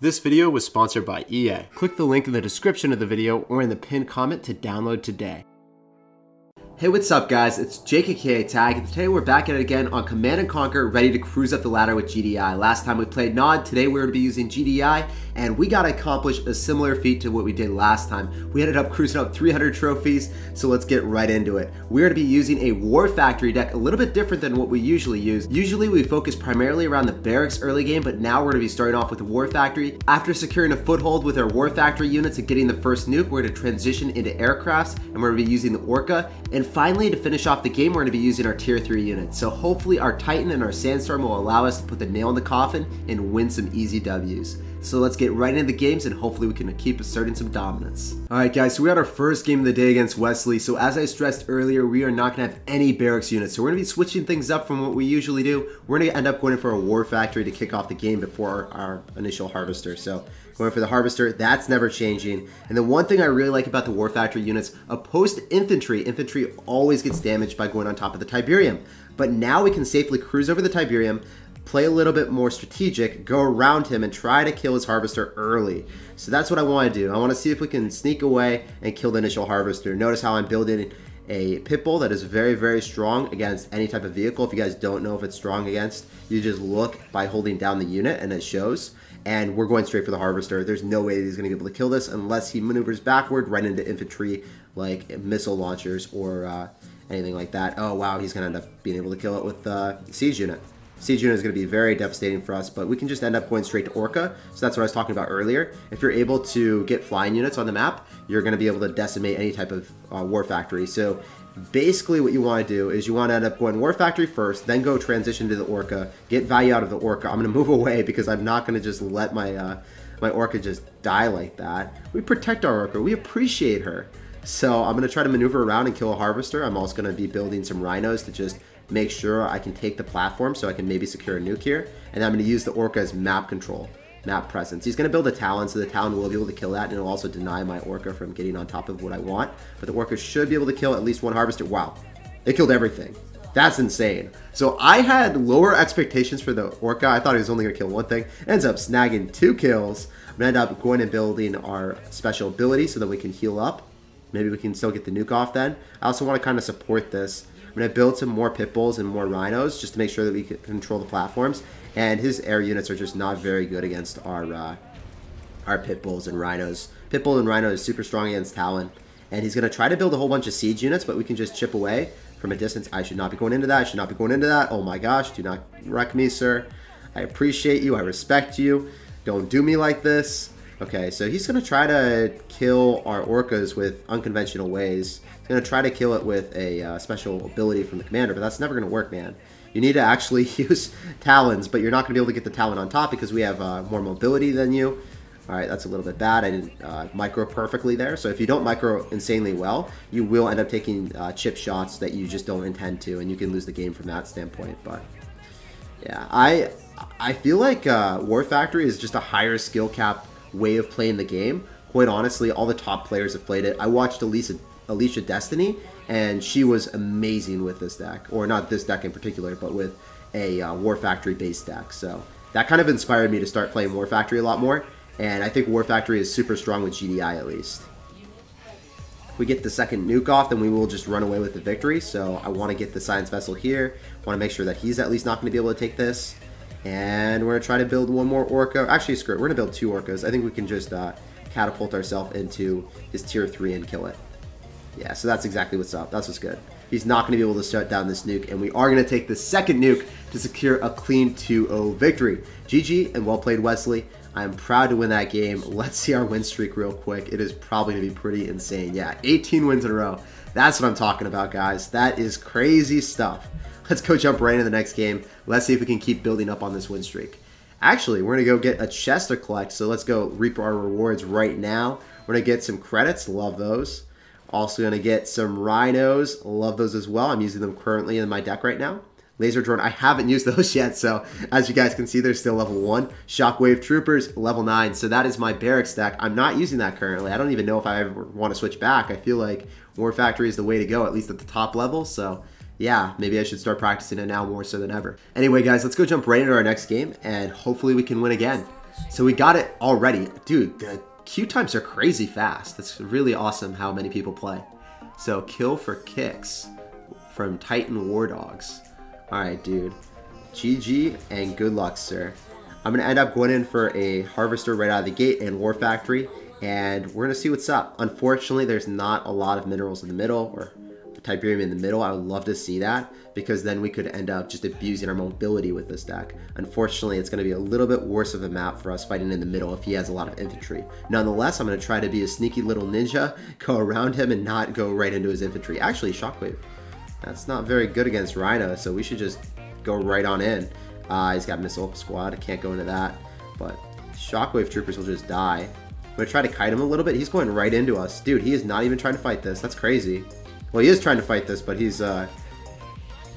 This video was sponsored by EA. Click the link in the description of the video or in the pinned comment to download today. Hey, what's up guys? It's SirTagCR, and today we're back at it again on Command & Conquer, ready to cruise up the ladder with GDI. Last time we played Nod, today we're going to be using GDI, and we got to accomplish a similar feat to what we did last time. We ended up cruising up 300 trophies, so let's get right into it. We're going to be using a War Factory deck, a little bit different than what we usually use. Usually we focus primarily around the barracks early game, but now we're going to be starting off with the War Factory. After securing a foothold with our War Factory units and getting the first nuke, we're going to transition into aircrafts, and we're going to be using the Orca. And finally, to finish off the game, we're going to be using our tier 3 units. So hopefully our Titan and our Sandstorm will allow us to put the nail in the coffin and win some easy W's. So let's get right into the games and hopefully we can keep asserting some dominance. Alright guys, so we had our first game of the day against Wesley. So as I stressed earlier, we are not going to have any barracks units. So we're going to be switching things up from what we usually do. We're going to end up going for a War Factory to kick off the game before our initial Harvester. So going for the Harvester, that's never changing. And the one thing I really like about the War Factory units, opposed to infantry always gets damaged by going on top of the Tiberium. But now we can safely cruise over the Tiberium, play a little bit more strategic, go around him and try to kill his Harvester early. So that's what I want to do. I want to see if we can sneak away and kill the initial Harvester. Notice how I'm building a Pitbull that is very, very strong against any type of vehicle. If you guys don't know if it's strong against, you just look by holding down the unit and it shows. And we're going straight for the Harvester. There's no way he's going to be able to kill this unless he maneuvers backward right into infantry like missile launchers or anything like that. Oh wow, he's going to end up being able to kill it with Siege Unit. Siege Unit is going to be very devastating for us, but we can just end up going straight to Orca. So that's what I was talking about earlier. If you're able to get flying units on the map, you're going to be able to decimate any type of War Factory. So basically what you want to do is you want to end up going War Factory first, then go transition to the Orca, get value out of the Orca. I'm going to move away because I'm not going to just let my my Orca just die like that. We protect our Orca. We appreciate her. So I'm going to try to maneuver around and kill a Harvester. I'm also going to be building some Rhinos to just make sure I can take the platform so I can maybe secure a nuke here. And I'm going to use the Orca as map control, map presence. He's going to build a Talon, so the Talon will be able to kill that, and it'll also deny my Orca from getting on top of what I want. But the Orca should be able to kill at least one Harvester. Wow, it killed everything. That's insane. So I had lower expectations for the Orca. I thought he was only going to kill one thing. Ends up snagging 2 kills. I'm going to end up going and building our special ability so that we can heal up. Maybe we can still get the nuke off then. I also want to kind of support this. I'm going to build some more Pitbulls and more Rhinos just to make sure that we can control the platforms. And his air units are just not very good against our Pitbulls and Rhinos. Pitbull and Rhino is super strong against Talon. And he's going to try to build a whole bunch of siege units, but we can just chip away from a distance. I should not be going into that. I should not be going into that. Oh my gosh, do not wreck me, sir. I appreciate you. I respect you. Don't do me like this. Okay, so he's going to try to kill our Orcas with unconventional ways. He's going to try to kill it with a special ability from the commander, but that's never going to work, man. You need to actually use Talons, but you're not going to be able to get the Talon on top because we have more mobility than you. Alright, that's a little bit bad. I didn't micro perfectly there. So if you don't micro insanely well, you will end up taking chip shots that you just don't intend to, and you can lose the game from that standpoint. But yeah, I feel like War Factory is just a higher skill cap way of playing the game. Quite honestly, all the top players have played it. I watched Alicia Destiny, and she was amazing with this deck. Or not this deck in particular, but with a War Factory based deck. So that kind of inspired me to start playing War Factory a lot more. And I think War Factory is super strong with GDI at least. If we get the second nuke off, then we will just run away with the victory. So I want to get the Science Vessel here. I want to make sure that he's at least not going to be able to take this. And we're going to try to build one more Orca. Actually, screw it. We're going to build 2 Orcas. I think we can just catapult ourselves into his tier 3 and kill it. Yeah, so that's exactly what's up. That's what's good. He's not going to be able to shut down this nuke, and we are going to take the second nuke to secure a clean 2-0 victory. GG, and well played, Wesley. I'm proud to win that game. Let's see our win streak real quick. It is probably going to be pretty insane. Yeah, 18 wins in a row. That's what I'm talking about, guys. That is crazy stuff. Let's go jump right into the next game. Let's see if we can keep building up on this win streak. Actually, we're going to go get a chest to collect, so let's go reap our rewards right now. We're going to get some credits. Love those. Also going to get some Rhinos. Love those as well. I'm using them currently in my deck right now. Laser Drone, I haven't used those yet, so as you guys can see, they're still level 1. Shockwave Troopers, level 9. So that is my barracks deck. I'm not using that currently. I don't even know if I ever want to switch back. I feel like War Factory is the way to go, at least at the top level. So yeah, maybe I should start practicing it now more so than ever. Anyway, guys, let's go jump right into our next game, and hopefully we can win again. So we got it already. Dude, the queue times are crazy fast. That's really awesome how many people play. So kill for kicks from Titan War Dogs. Alright, dude. GG and good luck, sir. I'm going to end up going in for a Harvester right out of the gate and War Factory. And we're going to see what's up. Unfortunately, there's not a lot of minerals in the middle, or Tiberium in the middle. I would love to see that, because then we could end up just abusing our mobility with this deck. Unfortunately, it's going to be a little bit worse of a map for us fighting in the middle if he has a lot of infantry. Nonetheless, I'm going to try to be a sneaky little ninja, go around him and not go right into his infantry. Actually, Shockwave. That's not very good against Rhino, so we should just go right on in. He's got Missile Squad. I can't go into that, but Shockwave Troopers will just die. I'm going to try to kite him a little bit. He's going right into us. Dude, he is not even trying to fight this. That's crazy. Well, he is trying to fight this, but he's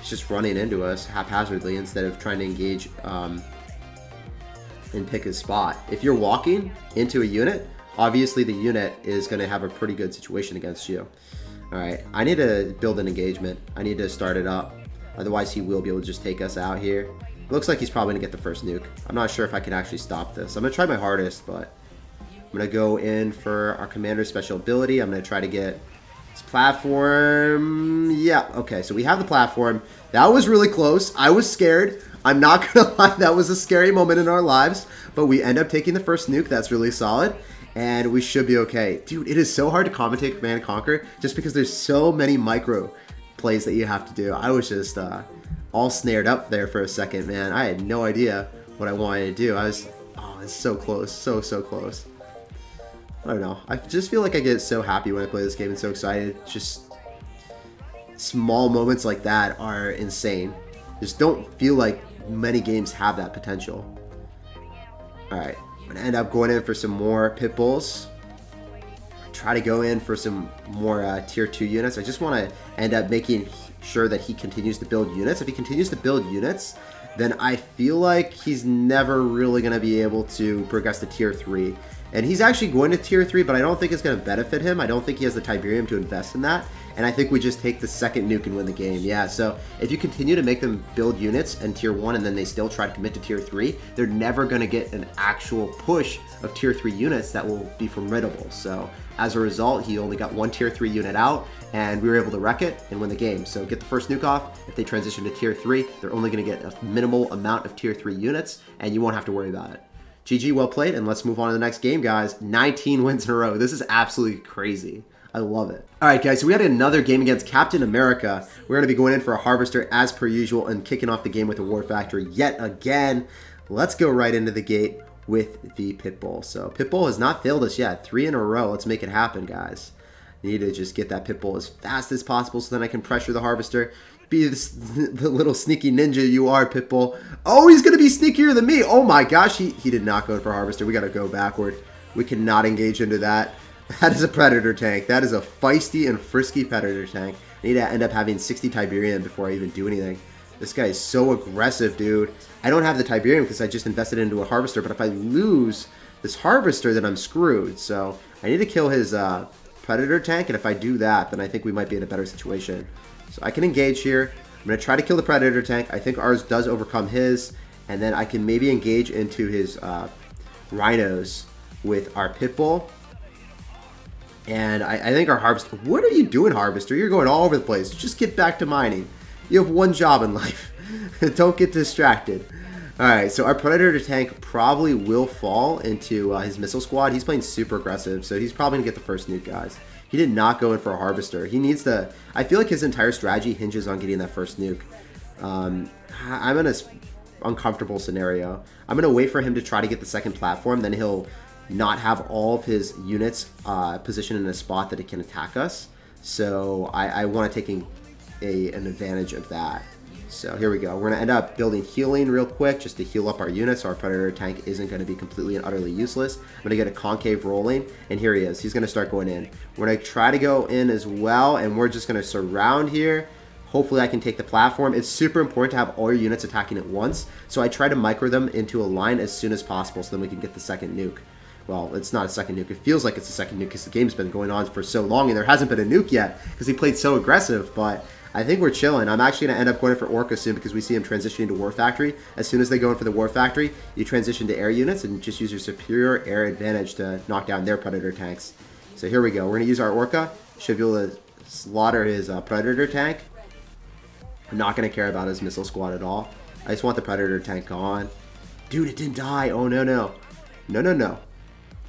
just running into us haphazardly instead of trying to engage and pick his spot. If you're walking into a unit, obviously the unit is going to have a pretty good situation against you. Alright, I need to build an engagement. I need to start it up. Otherwise, he will be able to just take us out here. It looks like he's probably going to get the first nuke. I'm not sure if I can actually stop this. I'm going to try my hardest, but I'm going to go in for our commander's special ability. I'm going to try to get his platform. Yeah, okay, so we have the platform. That was really close. I was scared. I'm not going to lie, that was a scary moment in our lives, but we end up taking the first nuke. That's really solid, and we should be okay. Dude, it is so hard to commentate Command & Conquer just because there's so many micro plays that you have to do. I was just all snared up there for a second, man. I had no idea what I wanted to do. Oh, it's so close, so close. I don't know. I just feel like I get so happy when I play this game and so excited. Just small moments like that are insane. Just don't feel like many games have that potential. Alright, I'm going to end up going in for some more pit bulls. Try to go in for some more tier 2 units. I just want to end up making sure that he continues to build units. If he continues to build units, then I feel like he's never really going to be able to progress to tier 3. And he's actually going to tier 3, but I don't think it's going to benefit him. I don't think he has the Tiberium to invest in that. And I think we just take the second nuke and win the game. Yeah, so if you continue to make them build units in tier 1 and then they still try to commit to tier 3, they're never going to get an actual push of tier 3 units that will be formidable. So as a result, he only got one tier 3 unit out, and we were able to wreck it and win the game. So get the first nuke off. If they transition to tier 3, they're only going to get a minimal amount of tier 3 units, and you won't have to worry about it. GG, well played, and let's move on to the next game, guys. 19 wins in a row. This is absolutely crazy. I love it. All right, guys, so we had another game against Captain America. We're going to be going in for a Harvester as per usual and kicking off the game with a War Factory yet again. Let's go right into the gate with the Pitbull. So Pitbull has not failed us yet. 3 in a row. Let's make it happen, guys. Need to just get that Pitbull as fast as possible so then I can pressure the Harvester. Be the little sneaky ninja you are, Pitbull. Oh, he's going to be sneakier than me. Oh my gosh, he did not go for Harvester. We got to go backward. We cannot engage into that. That is a Predator tank. That is a feisty and frisky Predator tank. I need to end up having 60 Tiberium before I even do anything. This guy is so aggressive, dude. I don't have the Tiberium because I just invested into a Harvester, but if I lose this Harvester, then I'm screwed. So I need to kill his Predator tank, and if I do that, then I think we might be in a better situation. So I can engage here. I'm going to try to kill the Predator tank. I think ours does overcome his, and then I can maybe engage into his Rhinos with our Pitbull. And I think our Harvester... What are you doing, Harvester? You're going all over the place. Just get back to mining. You have one job in life. Don't get distracted. Alright, so our Predator tank probably will fall into his missile squad. He's playing super aggressive, so he's probably going to get the first nuke, guys. He did not go in for a Harvester. He needs to... I feel like his entire strategy hinges on getting that first nuke. I'm in an uncomfortable scenario. I'm going to wait for him to try to get the second platform, then he'll not have all of his units positioned in a spot that it can attack us. So I want to take an advantage of that. So here we go. We're going to end up building healing real quick just to heal up our units so our Predator tank isn't going to be completely and utterly useless. I'm going to get a concave rolling, and here he is. He's going to start going in. We're going to try to go in as well, and we're just going to surround here. Hopefully I can take the platform. It's super important to have all your units attacking at once, so I try to micro them into a line as soon as possible so then we can get the second nuke. Well, it's not a second nuke. It feels like it's a second nuke because the game's been going on for so long and there hasn't been a nuke yet because he played so aggressive, but I think we're chilling. I'm actually going to end up going for Orca soon because we see him transitioning to War Factory. As soon as they go in for the War Factory, you transition to air units and just use your superior air advantage to knock down their Predator tanks. So here we go. We're going to use our Orca. Should be able to slaughter his Predator tank. I'm not going to care about his missile squad at all. I just want the Predator tank gone. Dude, it didn't die. Oh, no, no. No, no, no.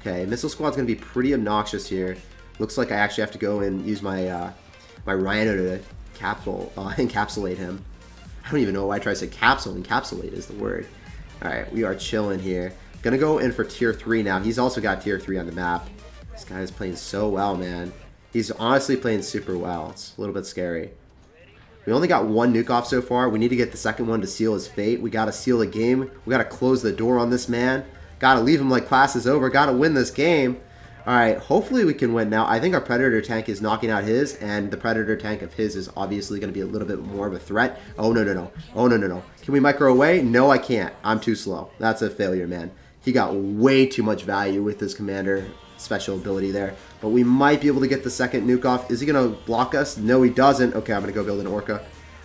Okay, missile squad's going to be pretty obnoxious here. Looks like I actually have to go and use my my Rhino to encapsulate him. I don't even know why I tried to say capsule. Encapsulate is the word. Alright, we are chilling here. Gonna go in for tier 3 now. He's also got tier 3 on the map. This guy is playing so well, man. He's honestly playing super well. It's a little bit scary. We only got one nuke off so far. We need to get the second one to seal his fate. We gotta seal the game. We gotta close the door on this man. Gotta leave him like class is over. Gotta win this game. Alright, hopefully we can win now. I think our Predator tank is knocking out his, and the Predator tank of his is obviously going to be a little bit more of a threat. Oh, no, no, no. Oh, no, no, no. Can we micro away? No, I can't. I'm too slow. That's a failure, man. He got way too much value with his commander special ability there. But we might be able to get the second nuke off. Is he going to block us? No, he doesn't. Okay, I'm going to go build an Orca.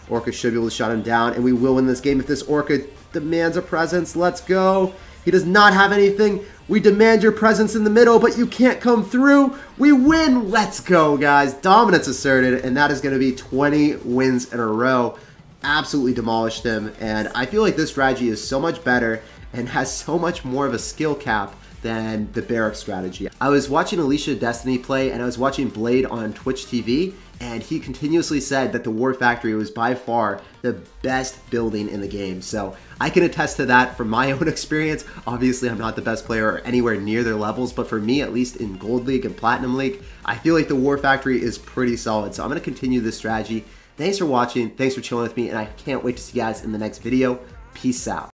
Orca should be able to shut him down, and we will win this game if this Orca demands a presence. Let's go. He does not have anything. We demand your presence in the middle, but you can't come through. We win. Let's go, guys. Dominance asserted, and that is going to be 20 wins in a row. Absolutely demolished him, and I feel like this strategy is so much better and has so much more of a skill cap than the Barrack strategy. I was watching Alicia Destiny play, and I was watching Blade on Twitch TV, and he continuously said that the War Factory was by far the best building in the game. So I can attest to that from my own experience. Obviously, I'm not the best player or anywhere near their levels, but for me, at least in Gold League and Platinum League, I feel like the War Factory is pretty solid. So I'm going to continue this strategy. Thanks for watching. Thanks for chilling with me, and I can't wait to see you guys in the next video. Peace out.